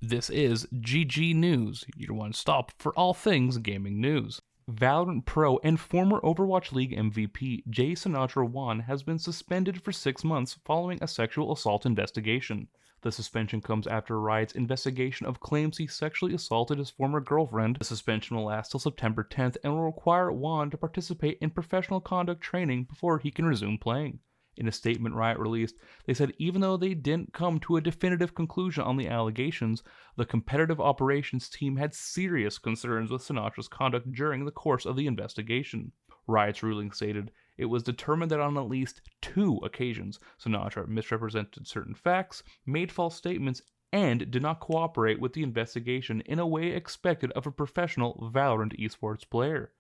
This is GG News, your one stop for all things gaming news. Valorant Pro and former Overwatch League MVP Jay Sinatra Wan has been suspended for 6 months following a sexual assault investigation. The suspension comes after Riot's investigation of claims he sexually assaulted his former girlfriend. The suspension will last till September 10th and will require Wan to participate in professional conduct training before he can resume playing. In a statement Riot released, they said even though they didn't come to a definitive conclusion on the allegations, the competitive operations team had serious concerns with Sinatra's conduct during the course of the investigation. Riot's ruling stated, it was determined that on at least 2 occasions, Sinatra misrepresented certain facts, made false statements, and did not cooperate with the investigation in a way expected of a professional Valorant esports player.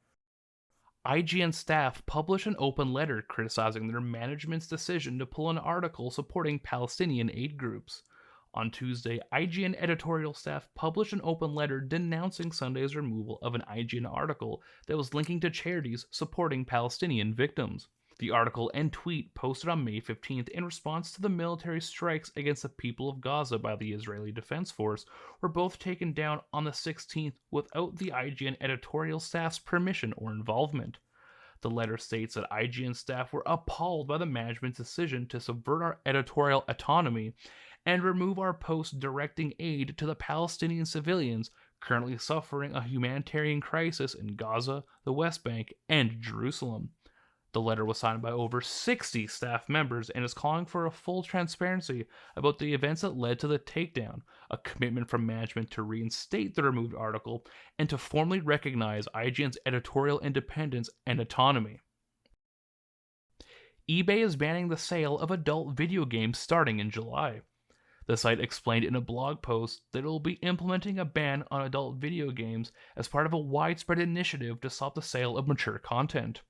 IGN staff published an open letter criticizing their management's decision to pull an article supporting Palestinian aid groups. On Tuesday, IGN editorial staff published an open letter denouncing Sunday's removal of an IGN article that was linking to charities supporting Palestinian victims. The article and tweet posted on May 15th in response to the military strikes against the people of Gaza by the Israeli Defense Force were both taken down on the 16th without the IGN editorial staff's permission or involvement. The letter states that IGN staff were appalled by the management's decision to subvert our editorial autonomy and remove our post directing aid to the Palestinian civilians currently suffering a humanitarian crisis in Gaza, the West Bank, and Jerusalem. The letter was signed by over 60 staff members and is calling for a full transparency about the events that led to the takedown, a commitment from management to reinstate the removed article, and to formally recognize IGN's editorial independence and autonomy. eBay is banning the sale of adult video games starting in July. The site explained in a blog post that it will be implementing a ban on adult video games as part of a widespread initiative to stop the sale of mature content.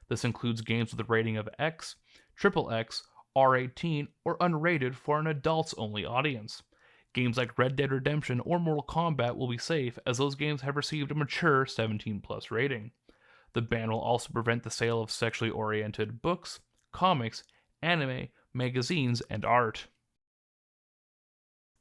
This includes games with a rating of X, XXX, R18, or unrated for an adults-only audience. Games like Red Dead Redemption or Mortal Kombat will be safe as those games have received a mature 17+ rating. The ban will also prevent the sale of sexually oriented books, comics, anime, magazines, and art.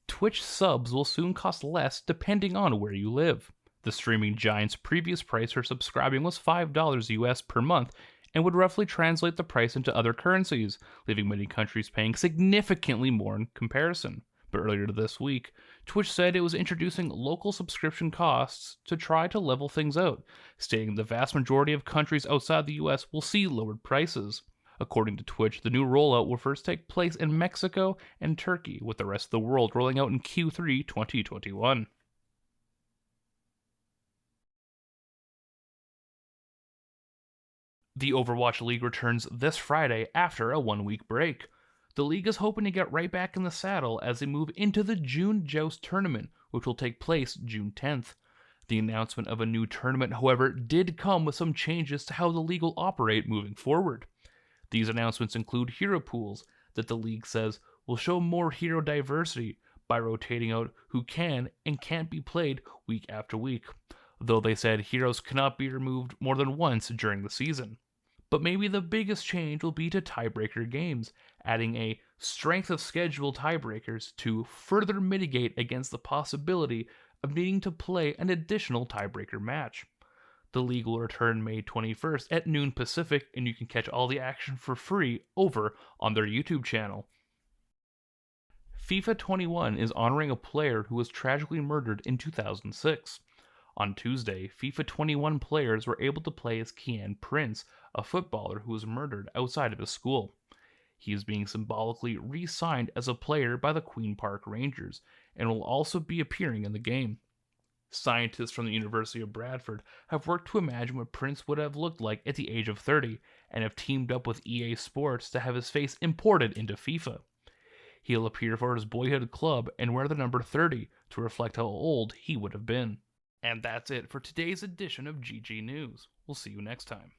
Twitch subs will soon cost less depending on where you live. The streaming giant's previous price for subscribing was $5 US per month and would roughly translate the price into other currencies, leaving many countries paying significantly more in comparison. But earlier this week, Twitch said it was introducing local subscription costs to try to level things out, stating the vast majority of countries outside the US will see lowered prices. According to Twitch, the new rollout will first take place in Mexico and Turkey, with the rest of the world rolling out in Q3 2021. The Overwatch League returns this Friday after a 1-week break. The league is hoping to get right back in the saddle as they move into the June Joust tournament, which will take place June 10th. The announcement of a new tournament, however, did come with some changes to how the league will operate moving forward. These announcements include hero pools that the league says will show more hero diversity by rotating out who can and can't be played week after week, though they said heroes cannot be removed more than once during the season. But maybe the biggest change will be to tiebreaker games, adding a strength of schedule tiebreakers to further mitigate against the possibility of needing to play an additional tiebreaker match. The league will return May 21st at noon Pacific, and you can catch all the action for free over on their YouTube channel. FIFA 21 is honoring a player who was tragically murdered in 2006. On Tuesday, FIFA 21 players were able to play as KIYAN, a footballer who was murdered outside of his school. He is being symbolically re-signed as a player by the Queen Park Rangers and will also be appearing in the game. Scientists from the University of Bradford have worked to imagine what Prince would have looked like at the age of 30 and have teamed up with EA Sports to have his face imported into FIFA. He'll appear for his boyhood club and wear the number 30 to reflect how old he would have been. And that's it for today's edition of GG News. We'll see you next time.